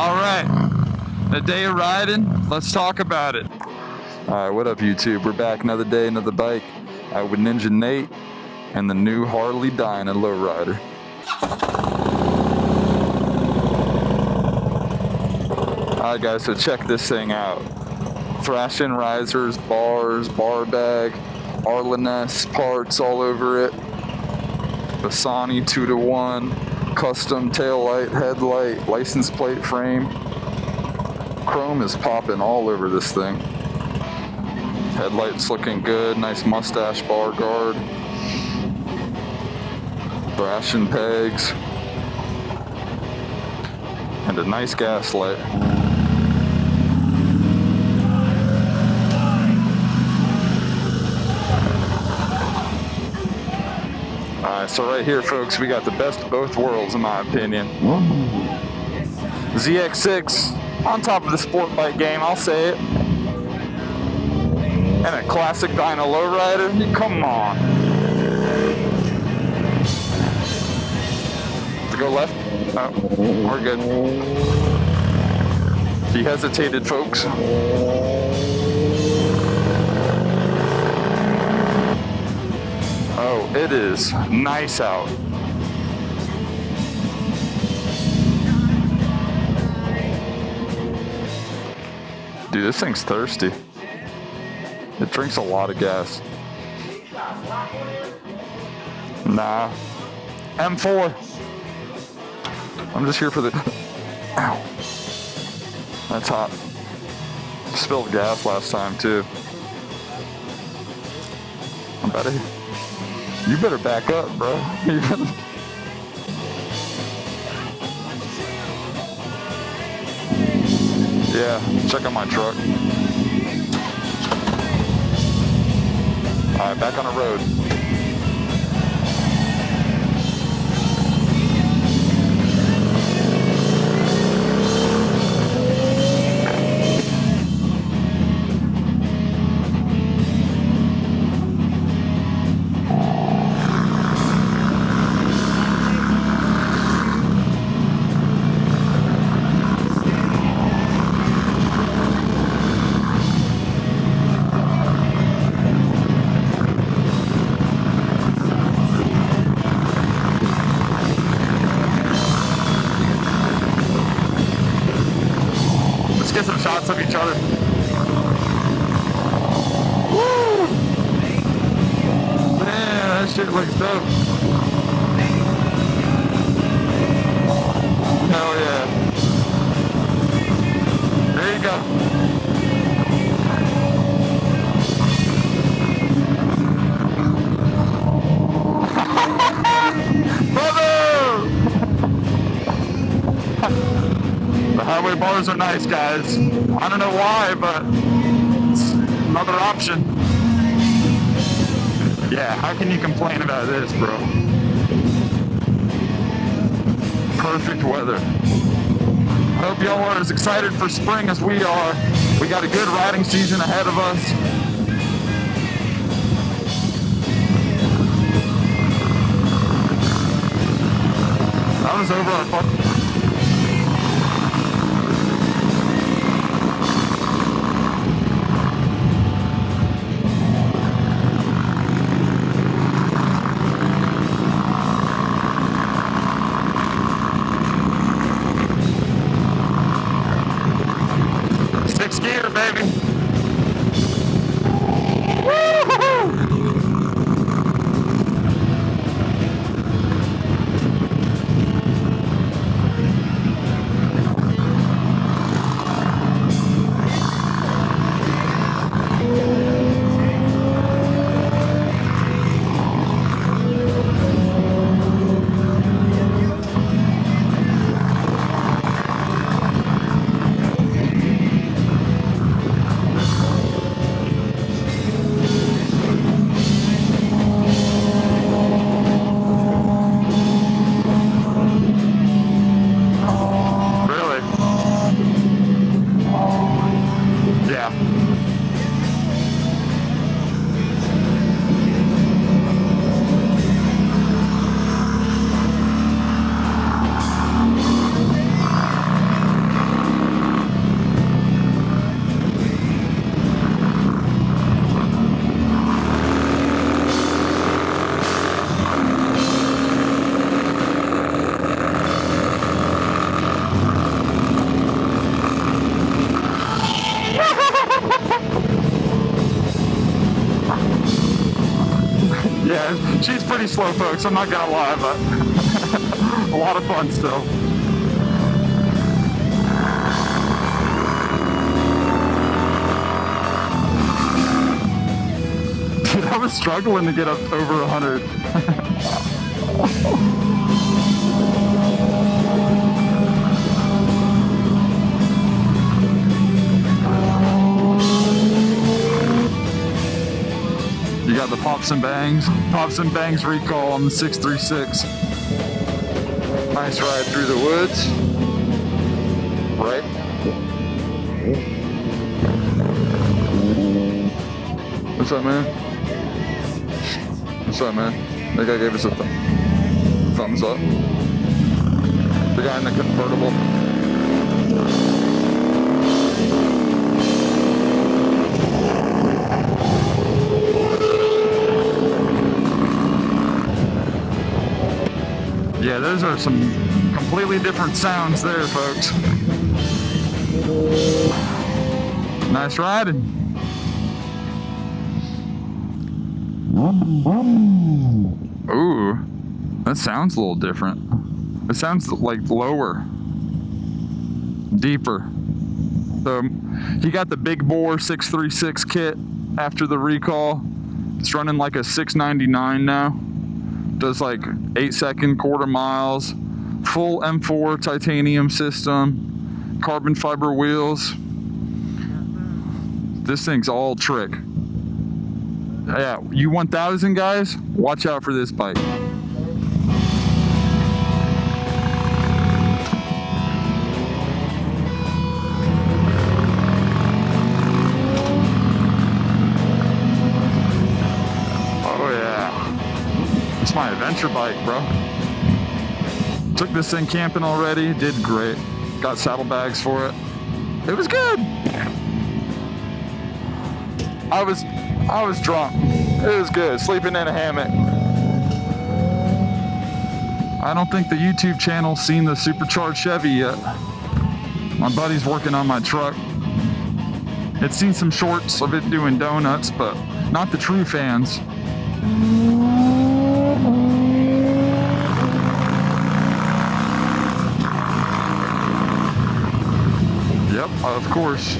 All right, a day of riding. Let's talk about it. All right, what up, YouTube? We're back another day, another bike. Out with Ninja Nate and the new Harley Dyna Lowrider. All right, guys. So check this thing out. Thrashing risers, bars, bar bag, Arleness parts all over it. Bassani 2-to-1. Custom tail light, headlight, license plate frame. Chrome is popping all over this thing. Headlights looking good, nice mustache bar guard. Thrashing pegs. And a nice gas light. Alright, so right here, folks, we got the best of both worlds, in my opinion. ZX6 on top of the sport bike game, I'll say it. And a classic Dyna Lowrider. Come on. To go left? Oh, we're good. He hesitated, folks. Oh, it is nice out. Dude, this thing's thirsty. It drinks a lot of gas. Nah. M4. I'm just here for the... Ow. That's hot. Spilled gas last time, too. You better back up, bro. Yeah, check out my truck. Alright, back on the road. Get some shots of each other. Woo! Man, that shit looks dope. Hell yeah. There you go. Brother! The highway bars are nice, guys. I don't know why, but it's another option. Yeah, how can you complain about this, bro? Perfect weather. Hope y'all are as excited for spring as we are. We got a good riding season ahead of us. That was over our fucking... Sixth gear, baby. Woo-hoo-hoo! She's pretty slow, folks, I'm not gonna lie, but a lot of fun still. Dude, I was struggling to get up over 100. You got the Pops and Bangs recall on the 636. Nice ride through the woods. Right? What's up, man? What's up, man? That guy gave us a thumbs up. The guy in the convertible. Yeah, those are some completely different sounds there, folks. Nice riding. Ooh, that sounds a little different. It sounds like lower, deeper. So he got the big bore 636 kit after the recall. It's running like a 699 now. Does like 8-second quarter miles, full M4 titanium system, carbon fiber wheels. This thing's all trick. Yeah, you 1000 guys, watch out for this bike. It's my adventure bike, bro. Took this thing camping already, did great. Got saddlebags for it. It was good. I was drunk. It was good, sleeping in a hammock. I don't think the YouTube channel's seen the supercharged Chevy yet. My buddy's working on my truck. It's seen some shorts of it doing donuts, but not the true fans. Yep, of course.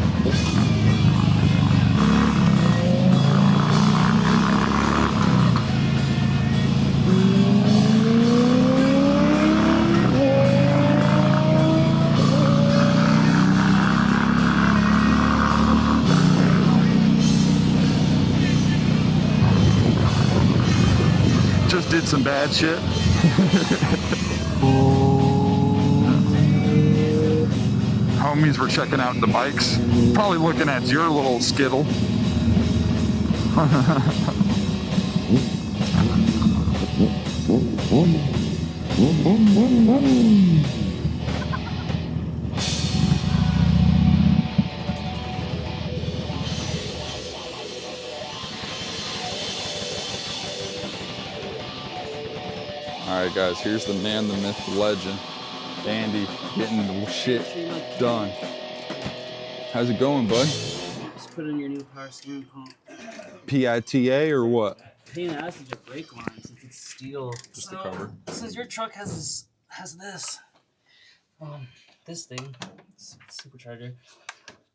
Just did some bad shit. Homies were checking out the bikes. Probably looking at your little skittle. Alright guys, here's the man, the myth, the legend. Andy getting the shit done. How's it going, bud? Just put in your new power steering pump. PITA or what? Pain in the ass is your brake line since it's steel. Just the cover. Since your truck has this thing, supercharger.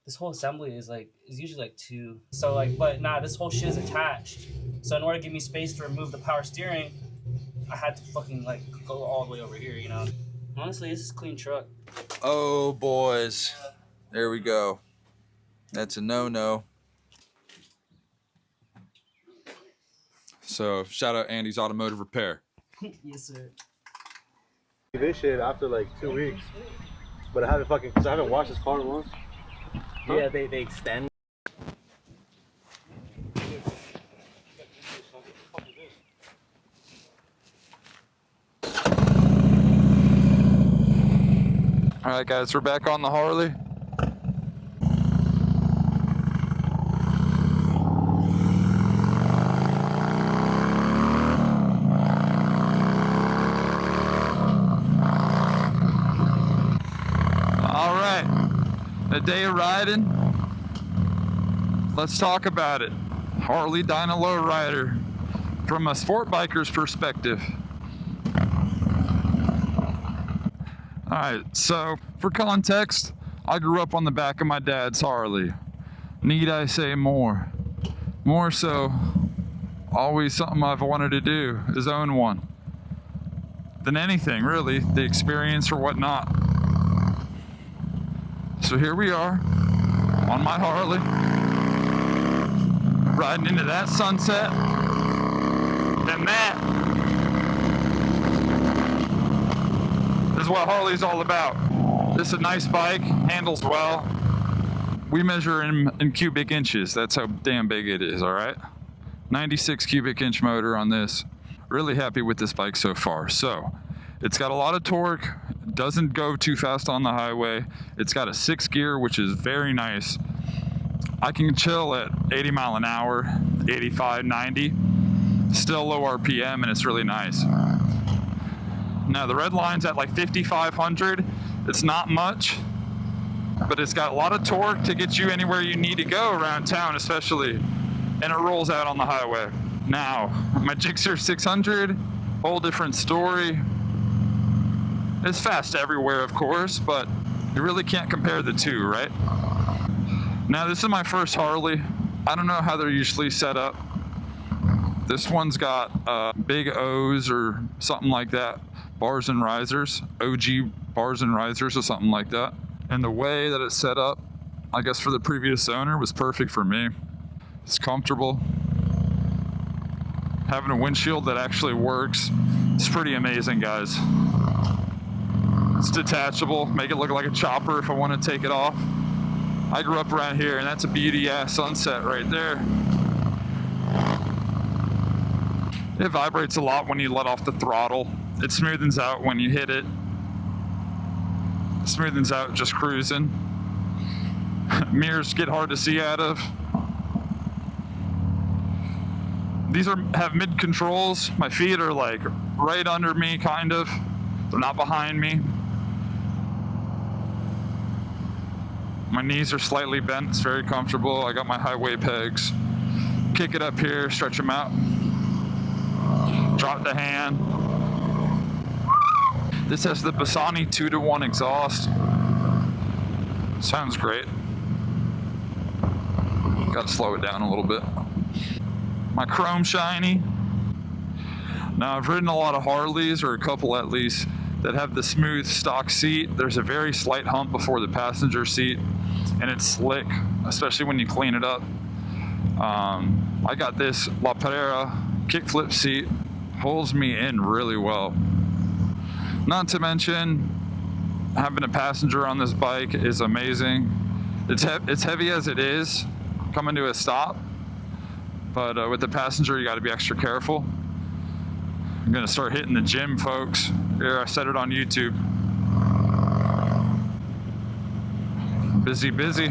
This whole assembly is usually like 2. So but nah, this whole shit is attached. So in order to give me space to remove the power steering, I had to fucking go all the way over here, you know. Honestly, this is a clean truck. Oh, boys. There we go. That's a no-no. So, shout out Andy's Automotive Repair. Yes, sir. This shit after like 2 weeks. But I haven't because I haven't washed this car once. Huh? Yeah, they extend. All right, guys, we're back on the Harley. All right, a day of riding. Let's talk about it. Harley Dyna Lowrider. from a sport biker's perspective. All right, so for context, I grew up on the back of my dad's Harley. Need I say more? More so, always something I've wanted to do is own one. Than anything, really, the experience or whatnot. So here we are, on my Harley, riding into that sunset, and that is what Harley's all about. This is a nice bike, handles well. We measure in cubic inches. That's how damn big it is, all right? 96 cubic inch motor on this. Really happy with this bike so far. So, it's got a lot of torque, doesn't go too fast on the highway. It's got a 6 gear, which is very nice. I can chill at 80 mile an hour, 85, 90. Still low RPM, and it's really nice. Now the red line's at like 5,500. It's not much, but it's got a lot of torque to get you anywhere you need to go around town, especially, and it rolls out on the highway. Now, my GSXR 600, whole different story. It's fast everywhere, of course, but you really can't compare the two, right? Now, this is my first Harley. I don't know how they're usually set up. This one's got big O's or something like that. Bars and risers, OG bars and risers or something like that. And the way that it's set up, I guess for the previous owner, was perfect for me. It's comfortable. Having a windshield that actually works, it's pretty amazing, guys. It's detachable, make it look like a chopper if I want to take it off. I grew up around here, and that's a beauty-ass sunset right there. It vibrates a lot when you let off the throttle. It smoothens out when you hit it. Smoothens out just cruising. Mirrors get hard to see out of. These have mid controls. My feet are like right under me, kind of. They're not behind me. My knees are slightly bent. It's very comfortable. I got my highway pegs. Kick it up here, stretch them out. Drop the hand. This has the Bassani 2-to-1 exhaust. Sounds great. Gotta slow it down a little bit. My chrome shiny. Now, I've ridden a lot of Harleys, or a couple at least, that have the smooth stock seat. There's a very slight hump before the passenger seat, and it's slick, especially when you clean it up. I got this La Pereira kickflip seat. Holds me in really well. Not to mention, having a passenger on this bike is amazing. It's heavy as it is, coming to a stop. But with the passenger, you got to be extra careful. I'm gonna start hitting the gym, folks. Here, I set it on YouTube. Busy, busy.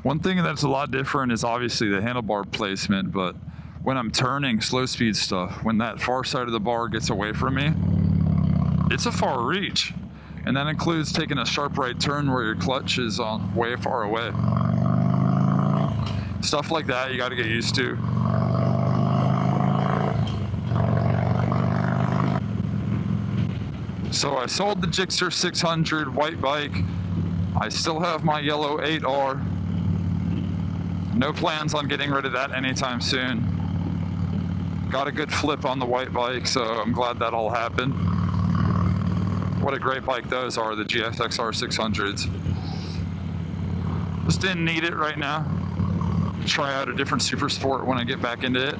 One thing that's a lot different is obviously the handlebar placement, but when I'm turning slow speed stuff, when that far side of the bar gets away from me, it's a far reach. And that includes taking a sharp right turn where your clutch is on way far away. Stuff like that you got to get used to. So I sold the GSXR 600 white bike. I still have my yellow 8R. No plans on getting rid of that anytime soon. Got a good flip on the white bike, so I'm glad that all happened. What a great bike those are, the GSXR 600s. Just didn't need it right now. Try out a different super sport when I get back into it.